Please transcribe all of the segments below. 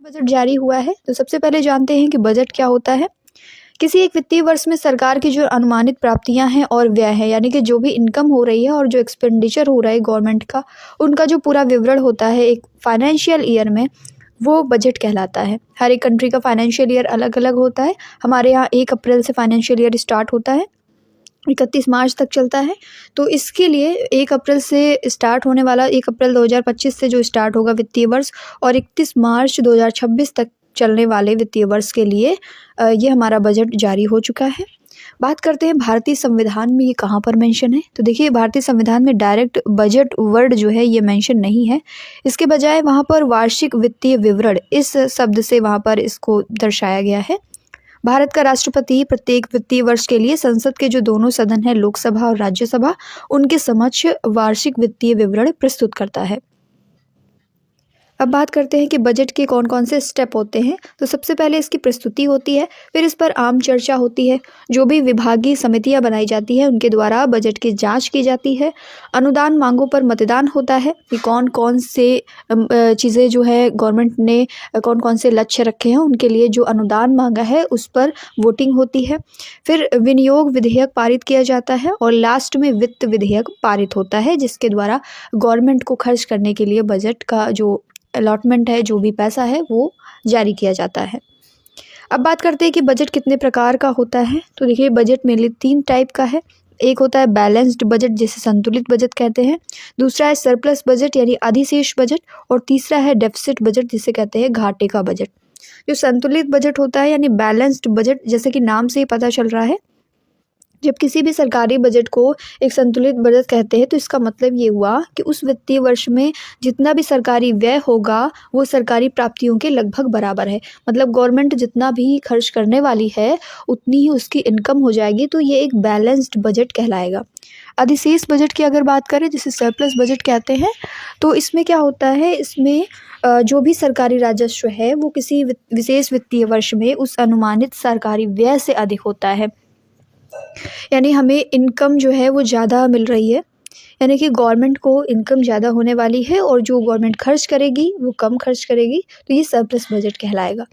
Budget जारी हुआ है। तो सबसे पहले जानते हैं कि बजट क्या होता है। किसी एक वित्तीय वर्ष में सरकार की जो अनुमानित प्राप्तियां हैं और व्यय है, यानी कि जो भी इनकम हो रही है और जो एक्सपेंडिचर हो रहा है गवर्नमेंट का, उनका जो पूरा विवरण होता है एक फाइनेंशियल ईयर में, वो बजट कहलाता है। हर एक कंट्री का फाइनेंशियल ईयर अलग अलग होता है। हमारे यहाँ 1 अप्रैल से फाइनेंशियल ईयर स्टार्ट होता है, 31 मार्च तक चलता है। तो इसके लिए 1 अप्रैल से स्टार्ट होने वाला 1 अप्रैल 2025 से जो स्टार्ट होगा वित्तीय वर्ष, और 31 मार्च 2026 तक चलने वाले वित्तीय वर्ष के लिए ये हमारा बजट जारी हो चुका है। बात करते हैं भारतीय संविधान में ये कहाँ पर मेंशन है। तो देखिए, भारतीय संविधान में डायरेक्ट बजट वर्ड जो है ये मेंशन नहीं है। इसके बजाय वहाँ पर वार्षिक वित्तीय विवरण इस शब्द से वहाँ पर इसको दर्शाया गया है। भारत का राष्ट्रपति प्रत्येक वित्तीय वर्ष के लिए संसद के जो दोनों सदन है, लोकसभा और राज्यसभा, उनके समक्ष वार्षिक वित्तीय विवरण प्रस्तुत करता है। अब बात करते हैं कि बजट के कौन कौन से स्टेप होते हैं। तो सबसे पहले इसकी प्रस्तुति होती है, फिर इस पर आम चर्चा होती है, जो भी विभागीय समितियां बनाई जाती है उनके द्वारा बजट की जांच की जाती है, अनुदान मांगों पर मतदान होता है कि कौन कौन से चीज़ें जो है गवर्नमेंट ने कौन कौन से लक्ष्य रखे हैं, उनके लिए जो अनुदान मांगा है उस पर वोटिंग होती है। फिर विनियोग विधेयक पारित किया जाता है और लास्ट में वित्त विधेयक पारित होता है, जिसके द्वारा गवर्नमेंट को खर्च करने के लिए बजट का जो अलॉटमेंट है, जो भी पैसा है, वो जारी किया जाता है। अब बात करते हैं कि बजट कितने प्रकार का होता है। तो देखिए, बजट मेनली 3 टाइप का है। एक होता है बैलेंस्ड बजट, जिसे संतुलित बजट कहते हैं। दूसरा है सरप्लस बजट यानी अधिशेष बजट, और तीसरा है डेफिसिट बजट, जिसे कहते हैं घाटे का बजट। जो संतुलित बजट होता है यानी बैलेंस्ड बजट, जैसे कि नाम से ही पता चल रहा है, जब किसी भी सरकारी बजट को एक संतुलित बजट कहते हैं तो इसका मतलब ये हुआ कि उस वित्तीय वर्ष में जितना भी सरकारी व्यय होगा वो सरकारी प्राप्तियों के लगभग बराबर है। मतलब गवर्नमेंट जितना भी खर्च करने वाली है उतनी ही उसकी इनकम हो जाएगी, तो ये एक बैलेंस्ड बजट कहलाएगा। अधिशेष बजट की अगर बात करें, जिसे सरप्लस बजट कहते हैं, तो इसमें क्या होता है, इसमें जो भी सरकारी राजस्व है वो किसी विशेष वित्तीय वर्ष में उस अनुमानित सरकारी व्यय से अधिक होता है। यानी हमें इनकम जो है वो ज़्यादा मिल रही है, यानी कि गवर्नमेंट को इनकम ज़्यादा होने वाली है और जो गवर्नमेंट खर्च करेगी वो कम खर्च करेगी, तो ये सरप्लस बजट कहलाएगा।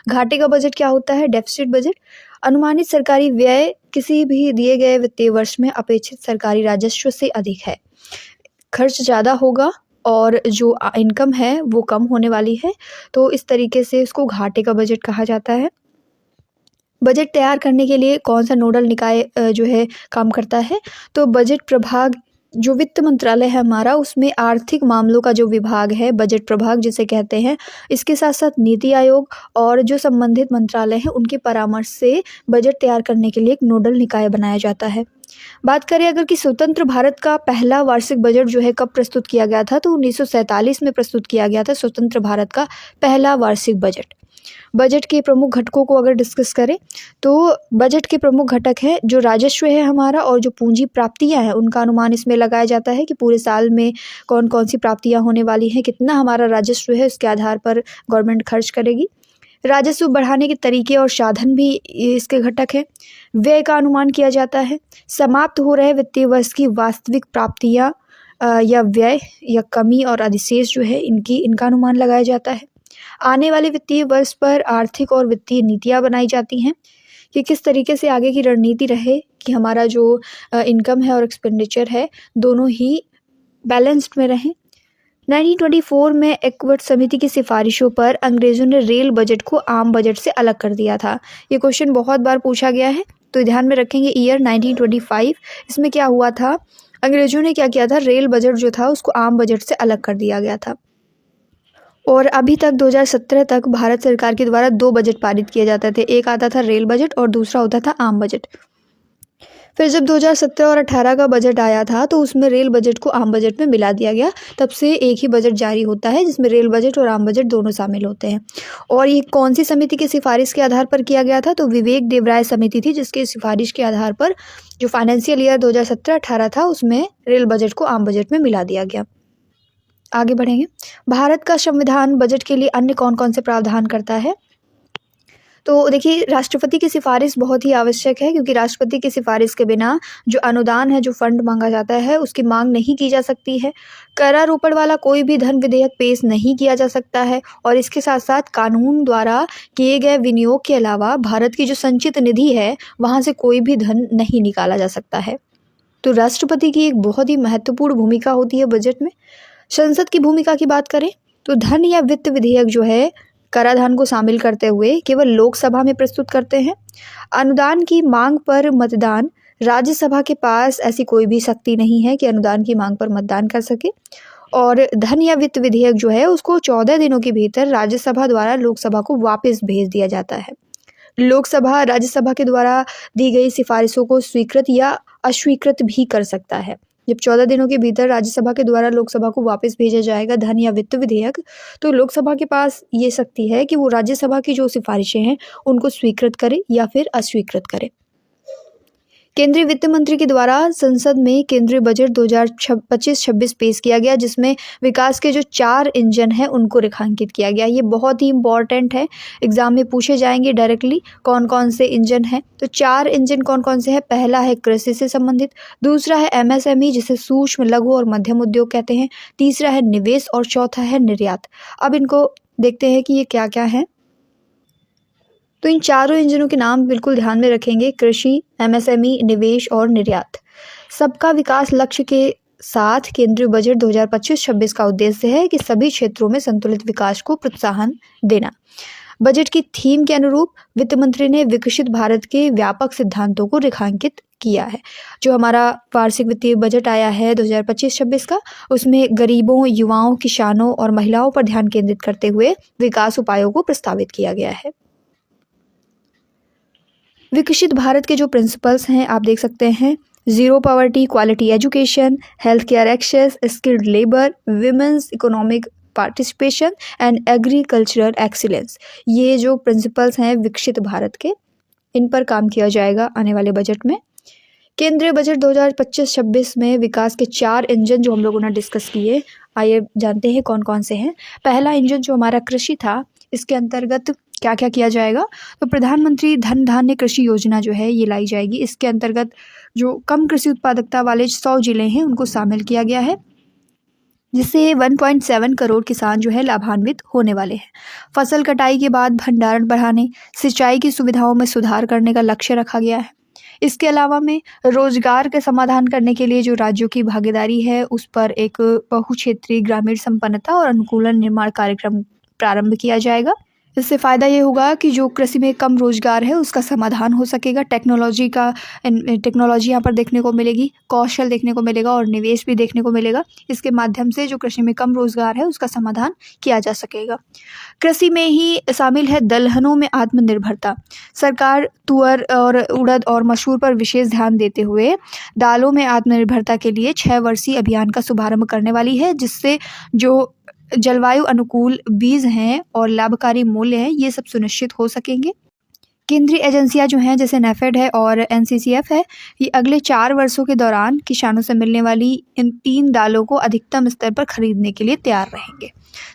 घाटे का बजट क्या होता है, डेफिसिट बजट। अनुमानित सरकारी व्यय किसी भी दिए गए वित्तीय वर्ष में अपेक्षित सरकारी राजस्व से अधिक है, खर्च ज़्यादा होगा और जो इनकम है वो कम होने वाली है, तो इस तरीके से इसको घाटे का बजट कहा जाता है। बजट तैयार करने के लिए कौन सा नोडल निकाय जो है काम करता है। तो बजट प्रभाग, जो वित्त मंत्रालय है हमारा, उसमें आर्थिक मामलों का जो विभाग है बजट प्रभाग जिसे कहते हैं, इसके साथ साथ नीति आयोग और जो संबंधित मंत्रालय हैं उनके परामर्श से बजट तैयार करने के लिए एक नोडल निकाय बनाया जाता है। बात करें अगर कि स्वतंत्र भारत का पहला वार्षिक बजट जो है कब प्रस्तुत किया गया था, तो 1947 में प्रस्तुत किया गया था स्वतंत्र भारत का पहला वार्षिक बजट। बजट के प्रमुख घटकों को अगर डिस्कस करें तो बजट के प्रमुख घटक है जो राजस्व है हमारा और जो पूंजी प्राप्तियां हैं उनका अनुमान इसमें लगाया जाता है कि पूरे साल में कौन कौन सी प्राप्तियां होने वाली हैं, कितना हमारा राजस्व है, उसके आधार पर गवर्नमेंट खर्च करेगी। राजस्व बढ़ाने के तरीके और साधन भी इसके घटक है। व्यय का अनुमान किया जाता है। समाप्त हो रहे वित्तीय वर्ष की वास्तविक प्राप्तियां या व्यय या कमी और अधिशेष जो है इनका अनुमान लगाया जाता है। आने वाले वित्तीय वर्ष पर आर्थिक और वित्तीय नीतियां बनाई जाती हैं कि किस तरीके से आगे की रणनीति रहे कि हमारा जो इनकम है और एक्सपेंडिचर है दोनों ही बैलेंस्ड में रहें। 1924 में एक्वर्ट समिति की सिफारिशों पर अंग्रेजों ने रेल बजट को आम बजट से अलग कर दिया था। ये क्वेश्चन बहुत बार पूछा गया है, तो ध्यान में रखेंगे ईयर 1925। इसमें क्या हुआ था, अंग्रेजों ने क्या किया था, रेल बजट जो था उसको आम बजट से अलग कर दिया गया था। और अभी तक 2017 तक भारत सरकार के द्वारा 2 बजट पारित किए जाते थे, एक आता था रेल बजट और दूसरा होता था आम बजट। फिर जब 2017 और 18 का बजट आया था तो उसमें रेल बजट को आम बजट में मिला दिया गया, तब से एक ही बजट जारी होता है जिसमें रेल बजट और आम बजट दोनों शामिल होते हैं। और ये कौन सी समिति की सिफारिश के आधार पर किया गया था, तो विवेक देवराय समिति थी जिसकी सिफारिश के आधार पर जो फाइनेंशियल ईयर 2017-18 था उसमें रेल बजट को आम बजट में मिला दिया गया। आगे बढ़ेंगे। भारत का संविधान बजट के लिए अन्य कौन कौन से प्रावधान करता है। तो देखिए, राष्ट्रपति की सिफारिश बहुत ही आवश्यक है, क्योंकि राष्ट्रपति की सिफारिश के बिना जो अनुदान है, जो फंड मांगा जाता है, उसकी मांग नहीं की जा सकती है। करारोपण वाला कोई भी धन विधेयक पेश नहीं किया जा सकता है, और इसके साथ साथ कानून द्वारा किए गए विनियोग के अलावा भारत की जो संचित निधि है, वहाँ से कोई भी धन नहीं निकाला जा सकता है। तो राष्ट्रपति की एक बहुत ही महत्वपूर्ण भूमिका होती है बजट में। संसद की भूमिका की बात करें तो धन या वित्त विधेयक जो है, कराधान को शामिल करते हुए केवल लोकसभा में प्रस्तुत करते हैं। अनुदान की मांग पर मतदान, राज्यसभा के पास ऐसी कोई भी शक्ति नहीं है कि अनुदान की मांग पर मतदान कर सके। और धन या वित्त विधेयक जो है, उसको 14 दिनों के भीतर राज्यसभा द्वारा लोकसभा को वापस भेज दिया जाता है। लोकसभा राज्यसभा के द्वारा दी गई सिफारिशों को स्वीकृत या अस्वीकृत भी कर सकता है। जब 14 दिनों के भीतर राज्यसभा के द्वारा लोकसभा को वापस भेजा जाएगा धन या वित्त विधेयक, तो लोकसभा के पास ये शक्ति है कि वो राज्यसभा की जो सिफारिशें हैं उनको स्वीकृत करे या फिर अस्वीकृत करे। केंद्रीय वित्त मंत्री के द्वारा संसद में केंद्रीय बजट 2025-26 पेश किया गया, जिसमें विकास के जो 4 इंजन हैं उनको रेखांकित किया गया। ये बहुत ही इम्पॉर्टेंट है, एग्जाम में पूछे जाएंगे डायरेक्टली कौन कौन से इंजन हैं। तो 4 इंजन कौन कौन से हैं? पहला है कृषि से संबंधित, दूसरा है MSME जिसे सूक्ष्म लघु और मध्यम उद्योग कहते हैं, तीसरा है निवेश और चौथा है निर्यात। अब इनको देखते हैं कि ये क्या क्या है। तो इन चारों इंजनों के नाम बिल्कुल ध्यान में रखेंगे, कृषि, MSME, निवेश और निर्यात। सबका विकास लक्ष्य के साथ केंद्रीय बजट 2025-26 का उद्देश्य है कि सभी क्षेत्रों में संतुलित विकास को प्रोत्साहन देना। बजट की थीम के अनुरूप वित्त मंत्री ने विकसित भारत के व्यापक सिद्धांतों को रेखांकित किया है। जो हमारा वार्षिक वित्तीय बजट आया है 2025-26 का, उसमें गरीबों, युवाओं, किसानों और महिलाओं पर ध्यान केंद्रित करते हुए विकास उपायों को प्रस्तावित किया गया है। विकसित भारत के जो प्रिंसिपल्स हैं आप देख सकते हैं, zero poverty, quality education, health care access, skilled labour, women's economic participation and agricultural excellence. ये जो प्रिंसिपल्स हैं विकसित भारत के, इन पर काम किया जाएगा आने वाले बजट में। केंद्रीय बजट 2025-26 में विकास के 4 इंजन जो हम लोगों ने डिस्कस किए, आइए जानते हैं कौन कौन से हैं। पहला इंजन जो हमारा कृषि था, इसके अंतर्गत क्या क्या किया जाएगा? तो प्रधानमंत्री धन धान्य कृषि योजना जो है ये लाई जाएगी। इसके अंतर्गत जो कम कृषि उत्पादकता वाले 100 जिले हैं उनको शामिल किया गया है, जिससे 1.7 करोड़ किसान जो है लाभान्वित होने वाले हैं। फसल कटाई के बाद भंडारण बढ़ाने, सिंचाई की सुविधाओं में सुधार करने का लक्ष्य रखा गया है। इसके अलावा में रोजगार के समाधान करने के लिए जो राज्यों की भागीदारी है, उस पर एक बहुक्षेत्रीय ग्रामीण संपन्नता और अनुकूलन निर्माण कार्यक्रम प्रारंभ किया जाएगा। इससे फ़ायदा ये होगा कि जो कृषि में कम रोजगार है उसका समाधान हो सकेगा। टेक्नोलॉजी यहाँ पर देखने को मिलेगी, कौशल देखने को मिलेगा और निवेश भी देखने को मिलेगा। इसके माध्यम से जो कृषि में कम रोजगार है उसका समाधान किया जा सकेगा। कृषि में ही शामिल है दलहनों में आत्मनिर्भरता। सरकार तुअर और उड़द और मसूर पर विशेष ध्यान देते हुए दालों में आत्मनिर्भरता के लिए 6 वर्षीय अभियान का शुभारंभ करने वाली है, जिससे जो जलवायु अनुकूल बीज हैं और लाभकारी मूल्य हैं, ये सब सुनिश्चित हो सकेंगे। केंद्रीय एजेंसियां जो हैं जैसे नेफेड है और NCCF है, ये अगले 4 वर्षों के दौरान किसानों से मिलने वाली इन 3 दालों को अधिकतम स्तर पर खरीदने के लिए तैयार रहेंगे।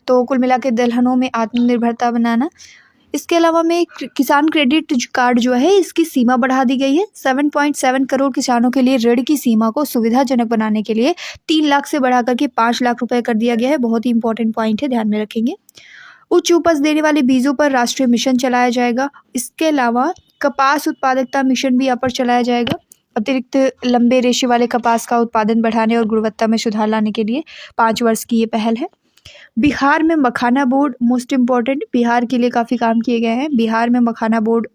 तो कुल मिला के दलहनों में आत्मनिर्भरता बनाना। इसके अलावा में किसान क्रेडिट कार्ड जो है इसकी सीमा बढ़ा दी गई है। 7.7 करोड़ किसानों के लिए ऋण की सीमा को सुविधाजनक बनाने के लिए 3 लाख से बढ़ा करके 5 लाख रुपए कर दिया गया है। बहुत ही इंपॉर्टेंट पॉइंट है, ध्यान में रखेंगे। उच्च उपज देने वाले बीजों पर राष्ट्रीय मिशन चलाया जाएगा। इसके अलावा कपास उत्पादकता मिशन भी यहाँ पर चलाया जाएगा। अतिरिक्त लंबे रेशे वाले कपास का उत्पादन बढ़ाने और गुणवत्ता में सुधार लाने के लिए 5 वर्ष की ये पहल है। बिहार में मखाना बोर्ड, मोस्ट इम्पॉर्टेंट, बिहार के लिए काफ़ी काम किए गए हैं। बिहार में मखाना बोर्ड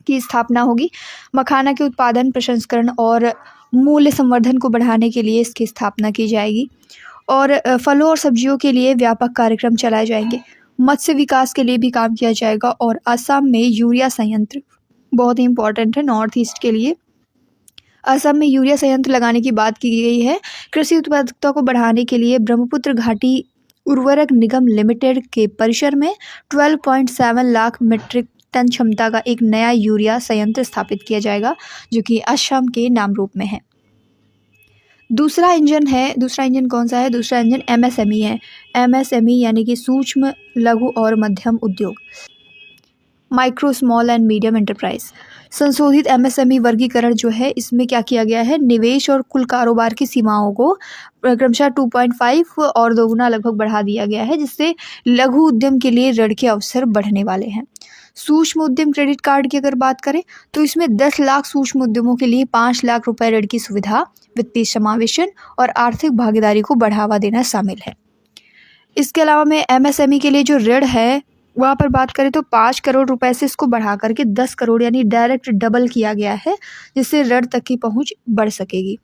की स्थापना होगी। मखाना के उत्पादन, प्रसंस्करण और मूल्य संवर्धन को बढ़ाने के लिए इसकी स्थापना की जाएगी। और फलों और सब्जियों के लिए व्यापक कार्यक्रम चलाए जाएंगे। मत्स्य विकास के लिए भी काम किया जाएगा। और असम में यूरिया संयंत्र बहुत ही इंपॉर्टेंट है नॉर्थ ईस्ट के लिए। असम में यूरिया संयंत्र लगाने की बात की गई है। कृषि उत्पादकता को बढ़ाने के लिए ब्रह्मपुत्र घाटी उर्वरक निगम लिमिटेड के परिसर में 12.7 लाख मीट्रिक टन क्षमता का एक नया यूरिया संयंत्र स्थापित किया जाएगा, जो कि असम के नाम रूप में है। दूसरा इंजन कौन सा है? दूसरा इंजन MSME है। MSME यानी कि सूक्ष्म लघु और मध्यम उद्योग। Micro small and medium enterprise. संशोधित एमएसएमई वर्गीकरण जो है इसमें क्या किया गया है, निवेश और कुल कारोबार की सीमाओं को क्रमशः 2.5 और दोगुना लगभग बढ़ा दिया गया है, जिससे लघु उद्यम के लिए ऋण के अवसर बढ़ने वाले हैं। सूक्ष्म उद्यम क्रेडिट कार्ड की अगर बात करें तो इसमें 10 लाख सूक्ष्म उद्यमों के लिए 5 लाख रुपए ऋण की सुविधा, वित्तीय समावेशन और आर्थिक भागीदारी को बढ़ावा देना शामिल है। इसके अलावा में एमएसएमई के लिए जो ऋण है वहाँ पर बात करें तो 5 करोड़ रुपए से इसको बढ़ा करके 10 करोड़ यानी डायरेक्ट डबल किया गया है, जिससे ऋण तक की पहुंच बढ़ सकेगी।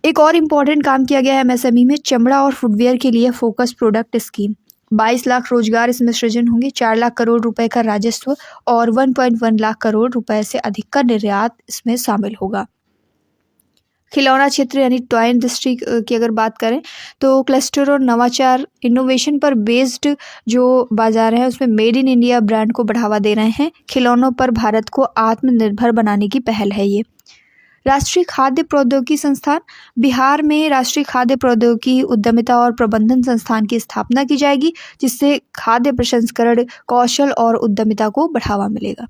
एक और इम्पॉर्टेंट काम किया गया है एमएसएमई में, चमड़ा और फुटवेयर के लिए फोकस प्रोडक्ट स्कीम। 22 लाख रोजगार इसमें सृजन होंगे, 4 लाख करोड़ रुपए का राजस्व और 1.1 लाख करोड़ रुपए से अधिक का निर्यात इसमें शामिल होगा। खिलौना क्षेत्र यानी टॉय इंडस्ट्री की अगर बात करें तो क्लस्टर और नवाचार इनोवेशन पर बेस्ड जो बाजार है उसमें मेड इन इंडिया ब्रांड को बढ़ावा दे रहे हैं। खिलौनों पर भारत को आत्मनिर्भर बनाने की पहल है ये। राष्ट्रीय खाद्य प्रौद्योगिकी संस्थान, बिहार में राष्ट्रीय खाद्य प्रौद्योगिकी उद्यमिता और प्रबंधन संस्थान की स्थापना की जाएगी, जिससे खाद्य प्रसंस्करण कौशल और उद्यमिता को बढ़ावा मिलेगा।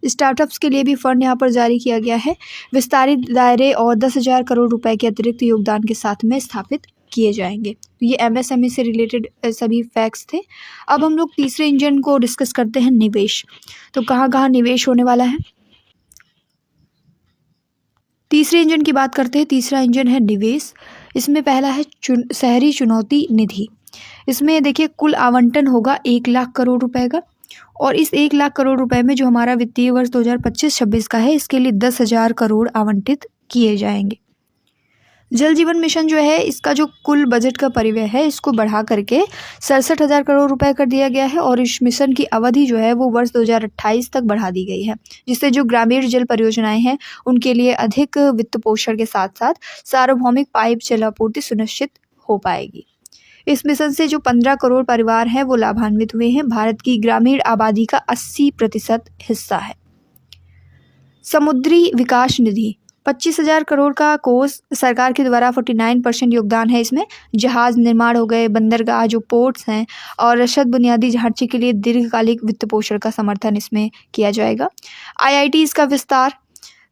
स्टार्टअप्स के लिए भी फंड यहाँ पर जारी किया गया है, विस्तारित दायरे और 10,000 करोड़ रुपए के अतिरिक्त योगदान के साथ में स्थापित किए जाएंगे। तो ये एमएसएमई से रिलेटेड सभी फैक्ट्स थे। अब हम लोग तीसरे इंजन को डिस्कस करते हैं, निवेश। तो कहाँ कहाँ निवेश होने वाला है, तीसरे इंजन की बात करते हैं। तीसरा इंजन है निवेश। इसमें पहला है शहरी चुनौती निधि। इसमें देखिए कुल आवंटन होगा 1 लाख करोड़ रुपए का, और इस 1 लाख करोड़ रुपए में जो हमारा वित्तीय वर्ष 2025-26 का है इसके लिए 10,000 करोड़ आवंटित किए जाएंगे। जल जीवन मिशन जो है इसका जो कुल बजट का परिव्यय है इसको बढ़ा करके 67,000 करोड़ रुपए कर दिया गया है, और इस मिशन की अवधि जो है वो वर्ष 2028 तक बढ़ा दी गई है, जिससे जो ग्रामीण जल परियोजनाएं हैं उनके लिए अधिक वित्त पोषण के साथ साथ सार्वभौमिक पाइप जल आपूर्ति सुनिश्चित हो पाएगी। इस मिशन से जो 15 करोड़ परिवार हैं वो लाभान्वित हुए हैं। भारत की ग्रामीण आबादी का 80% हिस्सा है। समुद्री विकास निधि 25,000 करोड़ का कोष सरकार के द्वारा 49% योगदान है इसमें। जहाज निर्माण हो गए, बंदरगाह जो पोर्ट्स हैं और रसद बुनियादी ढांचे के लिए दीर्घकालिक वित्त पोषण का समर्थन इसमें किया जाएगा। आईआईटीज़ का विस्तार,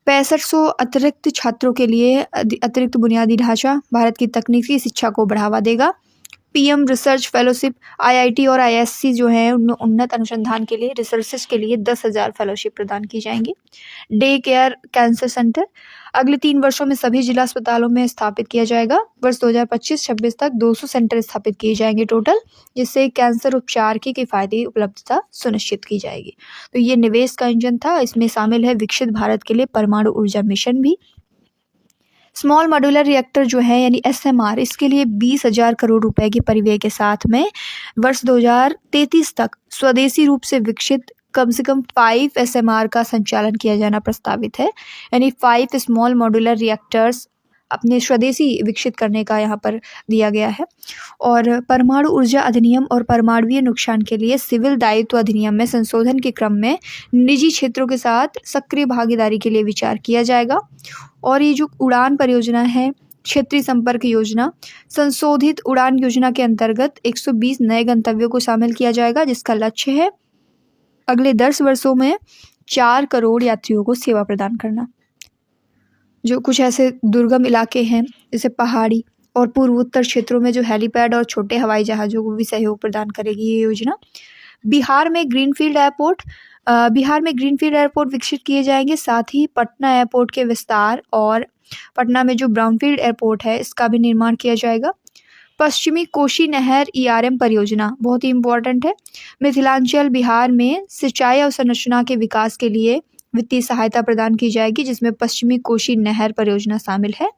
6500 अतिरिक्त छात्रों के लिए अतिरिक्त बुनियादी ढांचा भारत की तकनीकी शिक्षा को बढ़ावा देगा। पीएम रिसर्च फेलोशिप, आईआईटी और आईएससी जो है उनमें उन्नत अनुसंधान के लिए रिसर्चेस के लिए 10,000 फेलोशिप प्रदान की जाएंगी। डे केयर कैंसर सेंटर अगले 3 वर्षों में सभी जिला अस्पतालों में स्थापित किया जाएगा। वर्ष 2025-26 तक 200 सेंटर स्थापित किए जाएंगे टोटल, जिससे कैंसर उपचार की किफ़ायती उपलब्धता सुनिश्चित की जाएगी। तो ये निवेश का इंजन था। इसमें शामिल है विकसित भारत के लिए परमाणु ऊर्जा मिशन भी। स्मॉल मॉड्यूलर रिएक्टर जो है यानी एसएमआर, इसके लिए 20,000 करोड़ रुपए के परिव्यय के साथ में वर्ष 2033 तक स्वदेशी रूप से विकसित कम से कम 5 एसएमआर का संचालन किया जाना प्रस्तावित है, यानी 5 स्मॉल मॉड्यूलर रिएक्टर्स अपने स्वदेशी विकसित करने का यहाँ पर दिया गया है। और परमाणु ऊर्जा अधिनियम और परमाणुवीय नुकसान के लिए सिविल दायित्व अधिनियम में संशोधन के क्रम में निजी क्षेत्रों के साथ सक्रिय भागीदारी के लिए विचार किया जाएगा। और ये जो उड़ान परियोजना है, क्षेत्रीय संपर्क योजना, संशोधित उड़ान योजना के अंतर्गत 120 नए गंतव्यों को शामिल किया जाएगा, जिसका लक्ष्य है अगले 10 वर्षों में 4 करोड़ यात्रियों को सेवा प्रदान करना। जो कुछ ऐसे दुर्गम इलाके हैं जैसे पहाड़ी और पूर्वोत्तर क्षेत्रों में जो हेलीपैड और छोटे हवाई जहाज़ों को भी सहयोग प्रदान करेगी ये योजना। बिहार में ग्रीनफील्ड एयरपोर्ट विकसित किए जाएंगे। साथ ही पटना एयरपोर्ट के विस्तार और पटना में जो ब्राउनफील्ड एयरपोर्ट है इसका भी निर्माण किया जाएगा। पश्चिमी कोशी नहर ईआरएम परियोजना बहुत ही इम्पोर्टेंट है। मिथिलांचल बिहार में सिंचाई अवसंरचना के विकास के लिए वित्तीय सहायता प्रदान की जाएगी, जिसमें पश्चिमी कोशी नहर परियोजना शामिल है।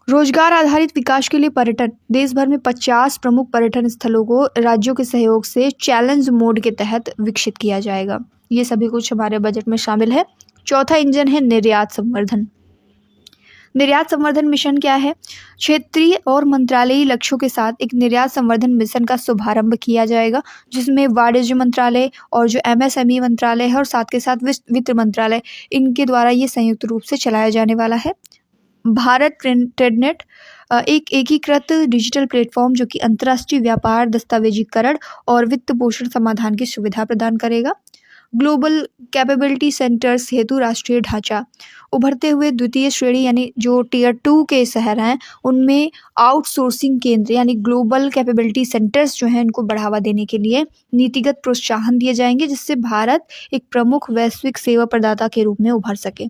रोजगार आधारित विकास के लिए पर्यटन, देश भर में 50 प्रमुख पर्यटन स्थलों को राज्यों के सहयोग से चैलेंज मोड के तहत विकसित किया जाएगा। ये सभी कुछ हमारे बजट में शामिल है। चौथा इंजन है निर्यात संवर्धन। निर्यात संवर्धन मिशन क्या है? क्षेत्रीय और मंत्रालयी लक्ष्यों के साथ एक निर्यात संवर्धन मिशन का शुभारंभ किया जाएगा, जिसमें वाणिज्य मंत्रालय और जो एमएसएमई मंत्रालय है और साथ के साथ वित्त मंत्रालय, इनके द्वारा ये संयुक्त रूप से चलाया जाने वाला है। भारत ट्रेडनेट एक एकीकृत डिजिटल प्लेटफॉर्म जो कि अंतर्राष्ट्रीय व्यापार, दस्तावेजीकरण और वित्त पोषण समाधान की सुविधा प्रदान करेगा। ग्लोबल कैपेबिलिटी सेंटर्स हेतु राष्ट्रीय ढांचा, उभरते हुए द्वितीय श्रेणी यानी जो टियर 2 के शहर हैं उनमें आउटसोर्सिंग केंद्र यानी ग्लोबल कैपेबिलिटी सेंटर्स जो हैं इनको बढ़ावा देने के लिए नीतिगत प्रोत्साहन दिए जाएंगे, जिससे भारत एक प्रमुख वैश्विक सेवा प्रदाता के रूप में उभर सके।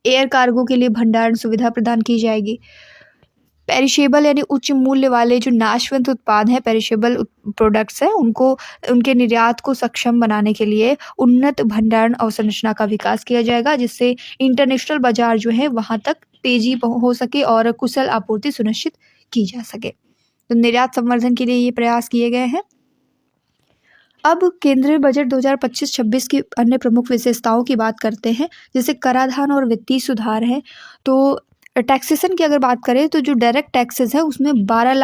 एयर कार्गो के लिए भंडारण सुविधा प्रदान की जाएगी। पेरिशेबल यानी उच्च मूल्य वाले जो नाशवंत उत्पाद हैं, पेरिशेबल प्रोडक्ट्स हैं, उनको उनके निर्यात को सक्षम बनाने के लिए उन्नत भंडारण अवसंरचना का विकास किया जाएगा, जिससे इंटरनेशनल बाजार जो है वहाँ तक तेजी हो सके और कुशल आपूर्ति सुनिश्चित की जा सके। तो निर्यात संवर्धन के लिए ये प्रयास किए गए हैं। अब केंद्रीय बजट 2025-26 की अन्य प्रमुख विशेषताओं की बात करते हैं, जैसे कराधान और वित्तीय सुधार है। तो टैक्सेशन की अगर बात करें तो जो डायरेक्ट टैक्सेस है उसमें 12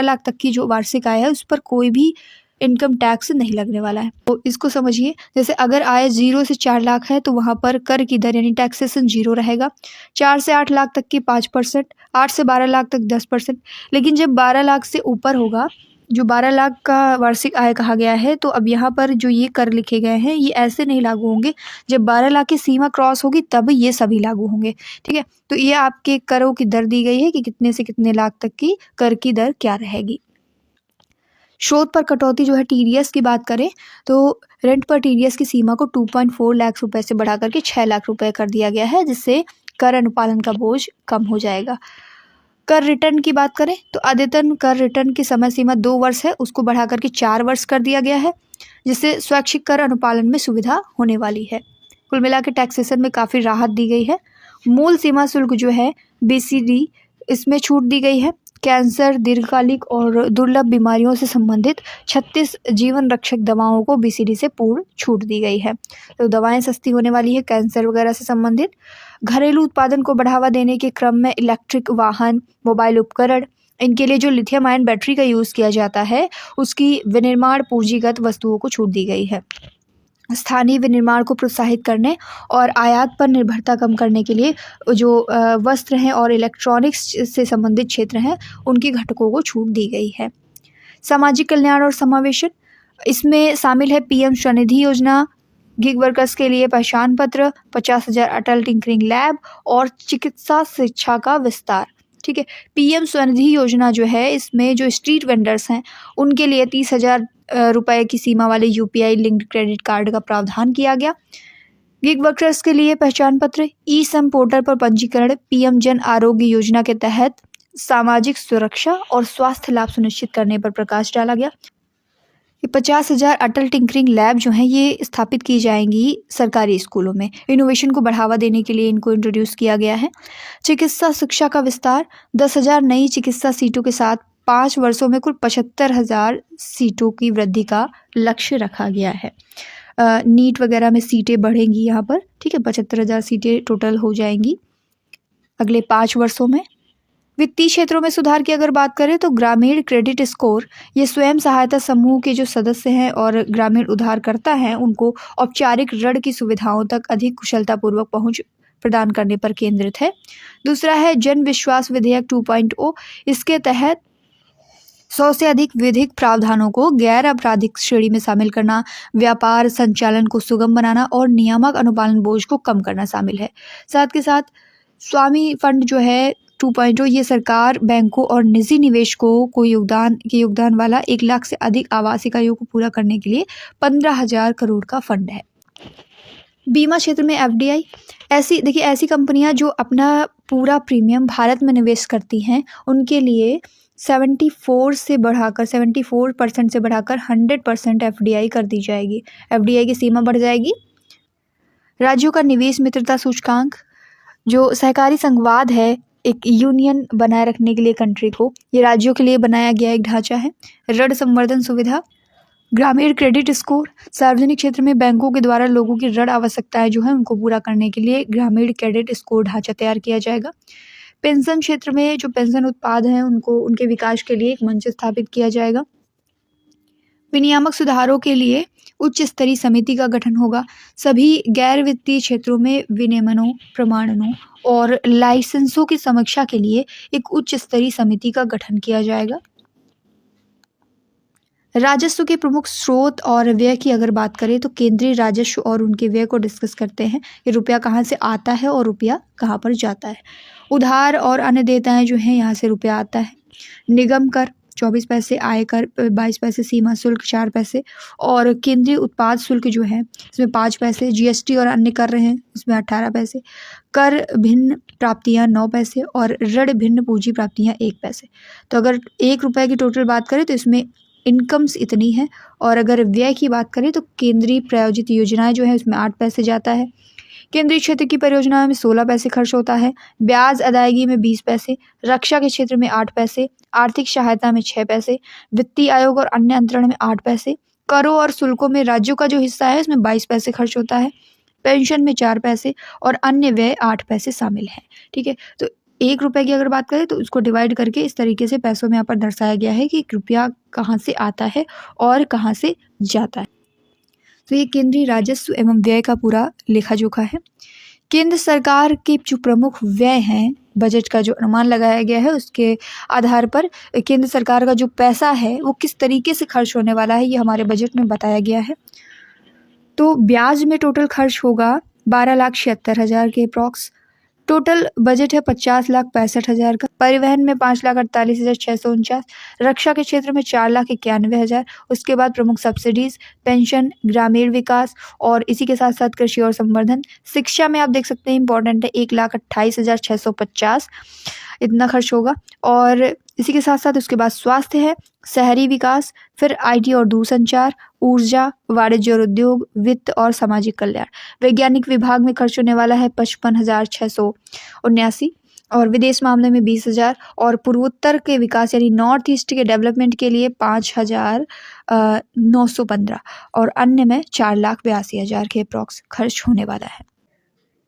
लाख तक की जो वार्षिक आय है उस पर कोई भी इनकम टैक्स नहीं लगने वाला है। तो इसको समझिए, जैसे अगर आय 0 से 4 लाख है तो वहाँ पर कर की दर यानी टैक्सेशन 0 रहेगा। 4 से 8 लाख तक की 5%, 8 से 12 लाख तक 10%। लेकिन जब 12 लाख से ऊपर होगा, जो 12 लाख का वार्षिक आय कहा गया है, तो अब यहाँ पर जो ये कर लिखे गए हैं ये ऐसे नहीं लागू होंगे। जब 12 लाख की सीमा क्रॉस होगी तब ये सभी लागू होंगे। ठीक है, तो ये आपके करों की दर दी गई है कि कितने से कितने लाख तक की कर की दर क्या रहेगी। शोध पर कटौती जो है टीडीएस की बात करें तो रेंट पर टीडीएस की सीमा को 2.4 लाख रुपए से बढ़ा करके 6 लाख रुपए कर दिया गया है, जिससे कर अनुपालन का बोझ कम हो जाएगा। कर रिटर्न की बात करें तो अद्यतन कर रिटर्न की समय सीमा 2 वर्ष है, उसको बढ़ा करके 4 वर्ष कर दिया गया है, जिससे स्वैच्छिक कर अनुपालन में सुविधा होने वाली है। कुल मिला के टैक्सेशन में काफ़ी राहत दी गई है। मूल सीमा शुल्क जो है बीसीडी, इसमें छूट दी गई है। कैंसर, दीर्घकालिक और दुर्लभ बीमारियों से संबंधित 36 जीवन रक्षक दवाओं को बीसीडी से पूर्ण छूट दी गई है। तो दवाएं सस्ती होने वाली है कैंसर वगैरह से संबंधित। घरेलू उत्पादन को बढ़ावा देने के क्रम में इलेक्ट्रिक वाहन, मोबाइल उपकरण, इनके लिए जो लिथियम आयन बैटरी का यूज़ किया जाता है उसकी विनिर्माण पूंजीगत वस्तुओं को छूट दी गई है। स्थानीय विनिर्माण को प्रोत्साहित करने और आयात पर निर्भरता कम करने के लिए जो वस्त्र हैं और इलेक्ट्रॉनिक्स से संबंधित क्षेत्र हैं उनके घटकों को छूट दी गई है। सामाजिक कल्याण और समावेशन, इसमें शामिल है पीएम स्वनिधि योजना, गिग वर्कर्स के लिए पहचान पत्र, 50,000 अटल टिंकरिंग लैब और चिकित्सा शिक्षा का विस्तार। ठीक है, पीएम स्वनिधि योजना जो है इसमें जो स्ट्रीट वेंडर्स हैं उनके लिए 30,000 रुपए की सीमा वाले यूपीआई लिंक्ड क्रेडिट कार्ड का प्रावधान किया गया। गिग वर्कर्स के लिए पहचान पत्र, ई श्रम पोर्टल पर पंजीकरण, पीएम जन आरोग्य योजना के तहत सामाजिक सुरक्षा और स्वास्थ्य लाभ सुनिश्चित करने पर प्रकाश डाला गया। 50,000 अटल टिंकरिंग लैब जो हैं ये स्थापित की जाएंगी सरकारी स्कूलों में। इनोवेशन को बढ़ावा देने के लिए इनको इंट्रोड्यूस किया गया है। चिकित्सा शिक्षा का विस्तार, 10,000 नई चिकित्सा सीटों के साथ 5 वर्षों में कुल 75,000 सीटों की वृद्धि का लक्ष्य रखा गया है। नीट वगैरह में सीटें बढ़ेंगी यहाँ पर। ठीक है, 75,000 सीटें टोटल हो जाएंगी अगले 5 वर्षों में। वित्तीय क्षेत्रों में सुधार की अगर बात करें तो ग्रामीण क्रेडिट स्कोर, ये स्वयं सहायता समूह के जो सदस्य हैं और ग्रामीण उधारकर्ता हैं उनको औपचारिक ऋण की सुविधाओं तक अधिक कुशलतापूर्वक पहुंच प्रदान करने पर केंद्रित है। दूसरा है जन विश्वास विधेयक 2.0, इसके तहत 100 से अधिक विधिक प्रावधानों को गैर आपराधिक श्रेणी में शामिल करना, व्यापार संचालन को सुगम बनाना और नियामक अनुपालन बोझ को कम करना शामिल है। साथ के साथ स्वामी फंड जो है 2.0, ये सरकार, बैंकों और निजी निवेशकों को योगदान वाला 1 लाख से अधिक आवास इकाइयों को पूरा करने के लिए 15,000 करोड़ का फंड है। बीमा क्षेत्र में एफडीआई, ऐसी कंपनियां जो अपना पूरा प्रीमियम भारत में निवेश करती हैं उनके लिए 74% से बढ़ाकर 100% एफडीआई कर दी जाएगी। एफडीआई की सीमा बढ़ जाएगी। राज्यों का निवेश मित्रता सूचकांक, जो सहकारी संघवाद है एक यूनियन बनाए रखने के लिए कंट्री को, ये राज्यों के लिए बनाया गया एक ढांचा है। ऋण संवर्धन सुविधा, ग्रामीण क्रेडिट स्कोर, सार्वजनिक क्षेत्र में बैंकों के द्वारा लोगों की ऋण आवश्यकताएं जो है उनको पूरा करने के लिए ग्रामीण क्रेडिट स्कोर ढांचा तैयार किया जाएगा। पेंशन क्षेत्र में जो पेंशन उत्पाद हैं उनके विकास के लिए एक मंच स्थापित किया जाएगा। विनियामक सुधारों के लिए उच्च स्तरीय समिति का गठन होगा। सभी गैर वित्तीय क्षेत्रों में विनियमनों, प्रमाणनों और लाइसेंसों की समीक्षा के लिए एक उच्च स्तरीय समिति का गठन किया जाएगा। राजस्व के प्रमुख स्रोत और व्यय की अगर बात करें तो केंद्रीय राजस्व और उनके व्यय को डिस्कस करते हैं कि रुपया कहाँ से आता है और रुपया कहाँ पर जाता है। उधार और अन्य देयताएं जो हैं यहाँ से रुपया आता है। निगम कर 24 पैसे, आयकर 22 पैसे, सीमा शुल्क 4 पैसे और केंद्रीय उत्पाद शुल्क जो है इसमें 5 पैसे, जीएसटी और अन्य कर रहे हैं इसमें 18 पैसे, कर भिन्न प्राप्तियां 9 पैसे और ऋण भिन्न पूंजी प्राप्तियां 1 पैसे। तो अगर 1 रुपये की टोटल बात करें तो इसमें इनकम्स इतनी है। और अगर व्यय की बात करें तो केंद्रीय प्रायोजित योजनाएं जो है उसमें 8 पैसे जाता है। केंद्रीय क्षेत्र की परियोजनाओं में 16 पैसे खर्च होता है। ब्याज अदायगी में 20 पैसे, रक्षा के क्षेत्र में 8 पैसे, आर्थिक सहायता में 6 पैसे, वित्तीय आयोग और अन्य अंतरण में 8 पैसे, करों और शुल्कों में राज्यों का जो हिस्सा है इसमें 22 पैसे खर्च होता है, पेंशन में 4 पैसे और अन्य व्यय 8 पैसे शामिल है। ठीक है, तो 1 रुपये की अगर बात करें तो उसको डिवाइड करके इस तरीके से पैसों में यहाँ पर दर्शाया गया है कि रुपया कहाँ से आता है और कहाँ से जाता है। तो ये केंद्रीय राजस्व एवं व्यय का पूरा लेखा जोखा है। केंद्र सरकार के जो प्रमुख व्यय हैं, बजट का जो अनुमान लगाया गया है उसके आधार पर केंद्र सरकार का जो पैसा है वो किस तरीके से खर्च होने वाला है ये हमारे बजट में बताया गया है। तो ब्याज में टोटल खर्च होगा 12,76,000 के अप्रॉक्स। टोटल बजट है 50,65,000 का। परिवहन में 5,48,649, रक्षा के क्षेत्र में 4,91,000, उसके बाद प्रमुख सब्सिडीज, पेंशन, ग्रामीण विकास और इसी के साथ साथ कृषि और संवर्धन। शिक्षा में आप देख सकते हैं इंपॉर्टेंट है 1,28,650 इतना खर्च होगा। और इसी के साथ साथ उसके बाद स्वास्थ्य है, शहरी विकास, फिर आईटी और दूरसंचार, ऊर्जा, वाणिज्य और उद्योग, वित्त और सामाजिक कल्याण। वैज्ञानिक विभाग में खर्च होने वाला है 55,679 और विदेश मामले में 20,000 और पूर्वोत्तर के विकास यानी नॉर्थ ईस्ट के डेवलपमेंट के लिए 5,915 और अन्य में 4,82,000 के अप्रॉक्स खर्च होने वाला है।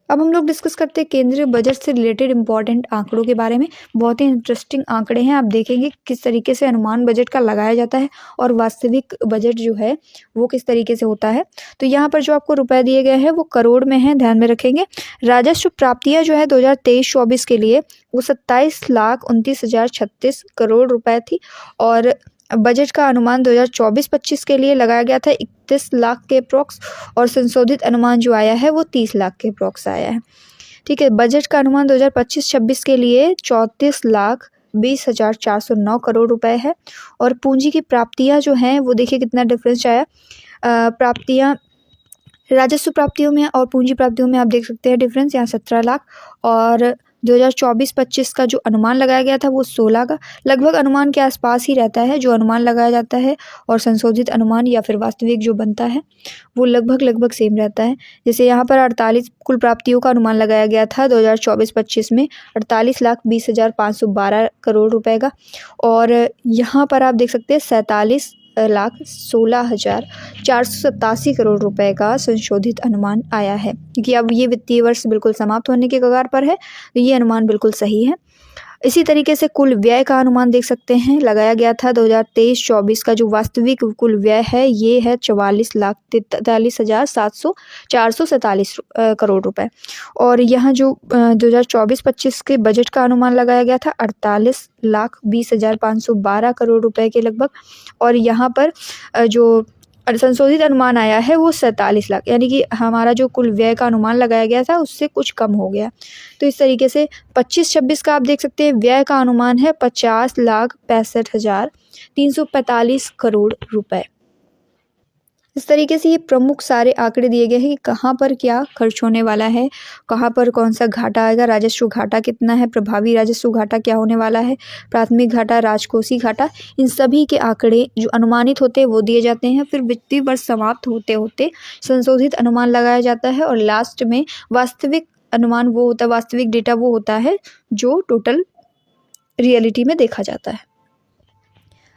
अब हम लोग डिस्कस करते हैं केंद्रीय बजट से रिलेटेड इंपॉर्टेंट आंकड़ों के बारे में। बहुत ही इंटरेस्टिंग आंकड़े हैं, आप देखेंगे किस तरीके से अनुमान बजट का लगाया जाता है और वास्तविक बजट जो है वो किस तरीके से होता है। तो यहाँ पर जो आपको रुपए दिए गए हैं वो करोड़ में हैं, ध्यान में रखेंगे। राजस्व प्राप्तियाँ जो है 2023-24 के लिए वो 27,29,036 करोड़ रुपए थी और बजट का अनुमान 2024-25 के लिए लगाया गया था 31 लाख के अप्रॉक्स और संशोधित अनुमान जो आया है वो 30 लाख के अप्रॉक्स आया है। ठीक है, बजट का अनुमान 2025-26 के लिए 34,20,409 करोड़ रुपए है और पूंजी की प्राप्तियां जो हैं वो देखिए कितना डिफरेंस आया। प्राप्तियां राजस्व प्राप्तियों में और पूंजी प्राप्तियों में आप देख सकते हैं डिफरेंस, यहाँ 17 लाख और 2024-25 का जो अनुमान लगाया गया था वो 16 का लगभग अनुमान के आसपास ही रहता है जो अनुमान लगाया जाता है और संशोधित अनुमान या फिर वास्तविक जो बनता है वो लगभग सेम रहता है। जैसे यहाँ पर 48 कुल प्राप्तियों का अनुमान लगाया गया था 2024-25 में 48,20,512 करोड़ रुपए का और यहाँ पर आप देख सकते हैं 47,16,487 करोड़ रुपए का संशोधित अनुमान आया है क्योंकि अब ये वित्तीय वर्ष बिल्कुल समाप्त होने के कगार पर है तो ये अनुमान बिल्कुल सही है। इसी तरीके से कुल व्यय का अनुमान देख सकते हैं लगाया गया था 2023-24 का जो वास्तविक कुल व्यय है ये है 44,43,447 करोड़ रुपए और यहाँ जो 2024-25 के बजट का अनुमान लगाया गया था 48,20,512 करोड़ रुपए के लगभग और यहाँ पर जो संशोधित अनुमान आया है वो 47 लाख यानी कि हमारा जो कुल व्यय का अनुमान लगाया गया था उससे कुछ कम हो गया। तो इस तरीके से 25-26 का आप देख सकते हैं व्यय का अनुमान है 50,65,345 करोड़ रुपए। इस तरीके से ये प्रमुख सारे आंकड़े दिए गए हैं कि कहाँ पर क्या खर्च होने वाला है, कहाँ पर कौन सा घाटा आएगा, राजस्व घाटा कितना है, प्रभावी राजस्व घाटा क्या होने वाला है, प्राथमिक घाटा, राजकोषीय घाटा, इन सभी के आंकड़े जो अनुमानित होते हैं वो दिए जाते हैं। फिर वित्तीय वर्ष समाप्त होते होते संशोधित अनुमान लगाया जाता है और लास्ट में वास्तविक अनुमान वो होता है, वास्तविक डेटा वो होता है जो टोटल रियलिटी में देखा जाता है।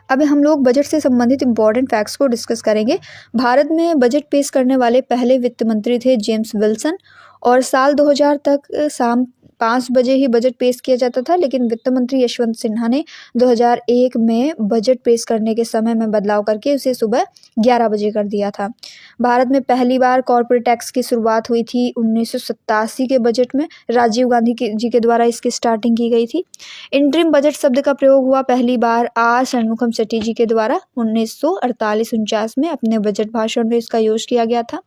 अब हम लोग बजट से संबंधित इम्पॉर्टेंट फैक्ट्स को डिस्कस करेंगे। भारत में बजट पेश करने वाले पहले वित्त मंत्री थे जेम्स विल्सन और साल 2000 तक 5 बजे ही बजट पेश किया जाता था, लेकिन वित्त मंत्री यशवंत सिन्हा ने 2001 में बजट पेश करने के समय में बदलाव करके उसे सुबह 11 बजे कर दिया था। भारत में पहली बार कॉर्पोरेट टैक्स की शुरुआत हुई थी 1987 के बजट में। राजीव गांधी जी के द्वारा इसकी स्टार्टिंग की गई थी। इंटरिम बजट शब्द का प्रयोग हुआ पहली बार आर षणमुखम सेठी जी के द्वारा 1948-49 में। अपने बजट भाषण में इसका यूज किया गया था।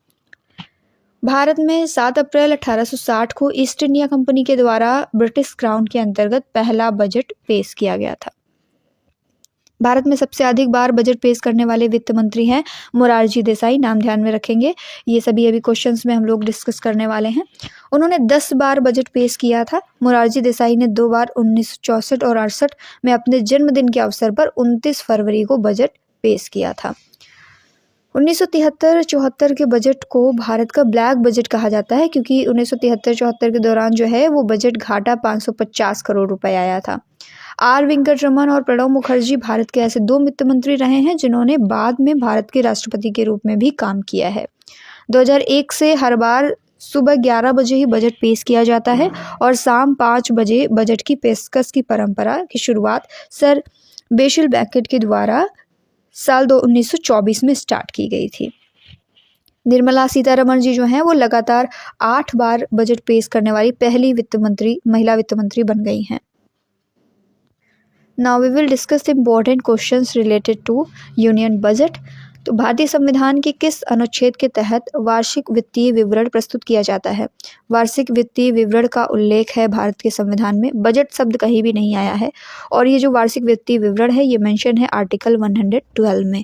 भारत में 7 अप्रैल 1860 को ईस्ट इंडिया कंपनी के द्वारा ब्रिटिश क्राउन के अंतर्गत पहला बजट पेश किया गया था। भारत में सबसे अधिक बार बजट पेश करने वाले वित्त मंत्री हैं मोरारजी देसाई। नाम ध्यान में रखेंगे, ये सभी अभी क्वेश्चंस में हम लोग डिस्कस करने वाले हैं। उन्होंने 10 बार बजट पेश किया था। मोरारजी देसाई ने 2 बार 1964 और 68 में अपने जन्मदिन के अवसर पर 29 फरवरी को बजट पेश किया था। 1973-74 के बजट को भारत का ब्लैक बजट कहा जाता है, क्योंकि 1973-74 के दौरान जो है वो बजट घाटा 550 करोड़ रुपए आया था। आर वेंकटरमन और प्रणब मुखर्जी भारत के ऐसे 2 वित्त मंत्री रहे हैं जिन्होंने बाद में भारत के राष्ट्रपति के रूप में भी काम किया है। 2001 से हर बार सुबह 11 बजे ही बजट पेश किया जाता है और शाम 5 बजे बजट की पेशकश की परंपरा की शुरुआत सर बेसिल ब्रैकेट के द्वारा साल 1924 में स्टार्ट की गई थी। निर्मला सीतारमण जी जो हैं वो लगातार 8 बार बजट पेश करने वाली पहली महिला वित्त मंत्री बन गई हैं। Now we will discuss the important questions related to union budget. तो भारतीय संविधान के किस अनुच्छेद के तहत वार्षिक वित्तीय विवरण प्रस्तुत किया जाता है? वार्षिक वित्तीय विवरण का उल्लेख है भारत के संविधान में, बजट शब्द कहीं भी नहीं आया है। और ये जो वार्षिक वित्तीय विवरण है ये मेंशन है आर्टिकल 112 में।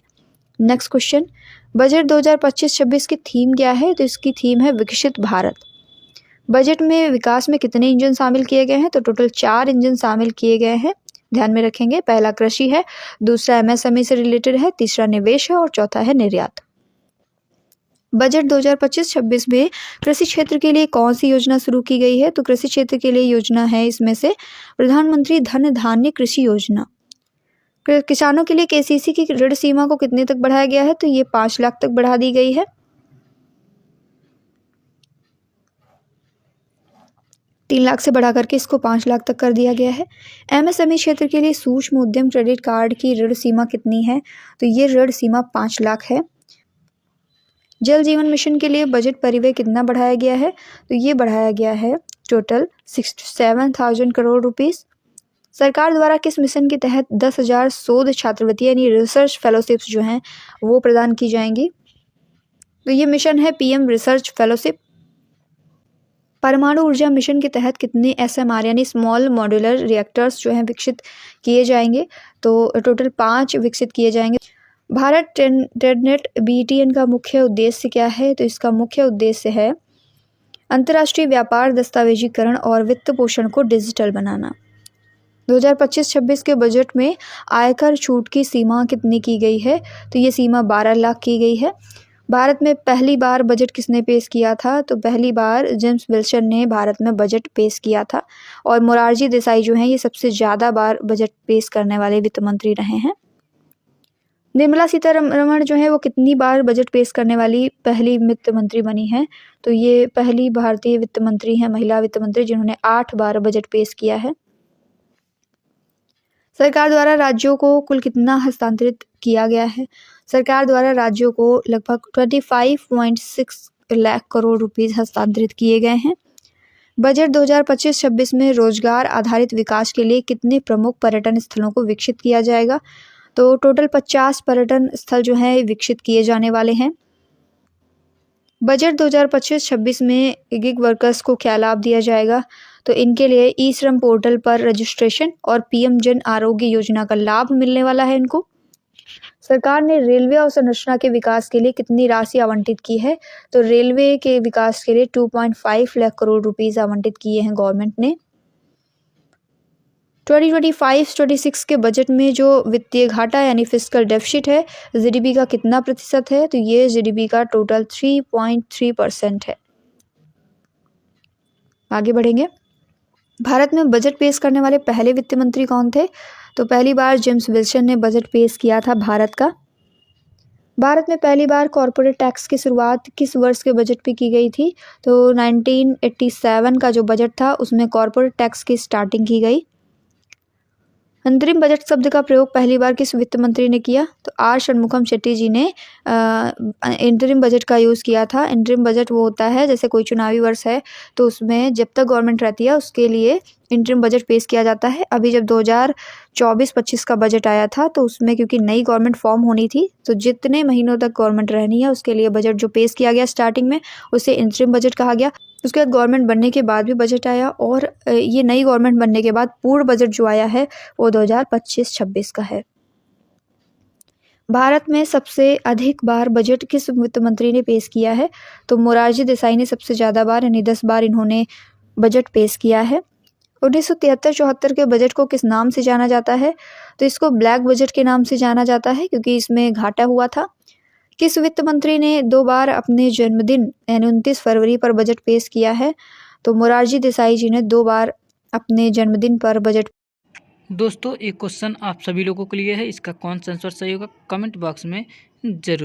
नेक्स्ट क्वेश्चन, बजट 2025-26 की थीम क्या है? तो इसकी थीम है विकसित भारत। बजट में विकास में कितने इंजन शामिल किए गए हैं? तो टोटल 4 इंजन शामिल किए गए हैं, ध्यान में रखेंगे। पहला कृषि है, दूसरा एमएसएमई से रिलेटेड है, तीसरा निवेश है और चौथा है निर्यात। बजट 2025-26 में कृषि क्षेत्र के लिए कौन सी योजना शुरू की गई है? तो कृषि क्षेत्र के लिए योजना है इसमें से प्रधानमंत्री धन धान्य कृषि योजना। किसानों के लिए केसीसी की ऋण सीमा को कितने तक बढ़ाया गया है? तो ये 5 लाख तक बढ़ा दी गई है। 3 लाख से बढ़ा करके इसको 5 लाख तक कर दिया गया है। एमएसएमई क्षेत्र के लिए सूक्ष्म उद्यम क्रेडिट कार्ड की ऋण सीमा कितनी है? तो ये ऋण सीमा 5 लाख है। जल जीवन मिशन के लिए बजट परिव्यय कितना बढ़ाया गया है? तो ये बढ़ाया गया है टोटल 67,000 करोड़ रुपीस। सरकार द्वारा किस मिशन के तहत 10,000 शोध छात्रवृत्ति यानी रिसर्च फेलोशिप्स जो हैं वो प्रदान की जाएंगी? तो ये मिशन है पीएम रिसर्च फेलोशिप। परमाणु ऊर्जा मिशन के तहत कितने एसएमआर यानी स्मॉल मॉड्यूलर रिएक्टर्स जो हैं विकसित किए जाएंगे? तो टोटल 5 विकसित किए जाएंगे। भारत ट्रेडनेट बीटीएन का मुख्य उद्देश्य क्या है? तो इसका मुख्य उद्देश्य है अंतर्राष्ट्रीय व्यापार दस्तावेजीकरण और वित्त पोषण को डिजिटल बनाना। 2025-26 के बजट में आयकर छूट की सीमा कितनी की गई है? तो ये सीमा 12 लाख की गई है। भारत में पहली बार बजट किसने पेश किया था? तो पहली बार जेम्स विल्सन ने भारत में बजट पेश किया था। और मोरारजी देसाई जो हैं ये सबसे ज़्यादा बार बजट पेश करने वाले वित्त मंत्री रहे हैं। निर्मला सीतारमण जो है वो कितनी बार बजट पेश करने वाली पहली वित्त मंत्री बनी है? तो ये पहली भारतीय वित्त मंत्री हैं, महिला वित्त मंत्री, जिन्होंने 8 बार बजट पेश किया है। सरकार द्वारा राज्यों को कुल कितना हस्तांतरित किया गया है? सरकार द्वारा राज्यों को लगभग 25.6 लाख करोड़ रुपीस हस्तांतरित किए गए हैं। बजट 2025-26 में रोजगार आधारित विकास के लिए कितने प्रमुख पर्यटन स्थलों को विकसित किया जाएगा? तो टोटल 50 पर्यटन स्थल जो हैं विकसित किए जाने वाले हैं। बजट 2025-26 में गिग वर्कर्स को क्या लाभ दिया जाएगा? तो इनके लिए ई श्रम पोर्टल पर रजिस्ट्रेशन और पीएम जन आरोग्य योजना का लाभ मिलने वाला है इनको। सरकार ने रेलवे अवसंरचना के विकास के लिए कितनी राशि आवंटित की है? तो रेलवे के विकास के लिए 2.5 लाख करोड़ रुपीस आवंटित किए हैं गवर्नमेंट ने। 2025-26 के बजट में जो वित्तीय घाटा यानी फिस्कल डेफिसिट है जीडीपी का कितना प्रतिशत है? तो ये जीडीपी का टोटल 3.3% है। आगे बढ़ेंगे। भारत में बजट पेश करने वाले पहले वित्त मंत्री कौन थे? तो पहली बार जेम्स विल्सन ने बजट पेश किया था भारत का। भारत में पहली बार कॉरपोरेट टैक्स की शुरुआत किस वर्ष के बजट पे की गई थी? तो 1987 का जो बजट था उसमें कॉरपोरेट टैक्स की स्टार्टिंग की गई। अंतरिम बजट शब्द का प्रयोग पहली बार किस वित्त मंत्री ने किया? तो आर षणमुखम शेट्टी जी ने इंटरिम बजट का यूज़ किया था। इंटरिम बजट वो होता है जैसे कोई चुनावी वर्ष है तो उसमें जब तक गवर्नमेंट रहती है उसके लिए इंटरिम बजट पेश किया जाता है। अभी जब 2024-25 का बजट आया था तो उसमें क्योंकि नई गवर्नमेंट फॉर्म होनी थी तो जितने महीनों तक गवर्नमेंट रहनी है उसके लिए बजट जो पेश किया गया स्टार्टिंग में उसे इंटरिम बजट कहा गया। उसके बाद गवर्नमेंट बनने के बाद भी बजट आया और ये नई गवर्नमेंट बनने के बाद पूर्ण बजट जो आया है वो 2025-26 का है। भारत में सबसे अधिक बार बजट किस वित्त मंत्री ने पेश किया है? तो मोरारजी देसाई ने सबसे ज़्यादा बार यानी 10 बार इन्होंने बजट पेश किया है। 1973-74 के बजट को किस नाम से जाना जाता है? तो इसको ब्लैक बजट के नाम से जाना जाता है क्योंकि इसमें घाटा हुआ था। किस वित्त मंत्री ने 2 बार अपने जन्मदिन यानी 29 फरवरी पर बजट पेश किया है? तो मोरारजी देसाई जी ने 2 बार अपने जन्मदिन पर बजट। दोस्तों एक क्वेश्चन आप सभी लोगों के लिए है, इसका कौन सा आंसर सही होगा कमेंट बॉक्स में ज़रूर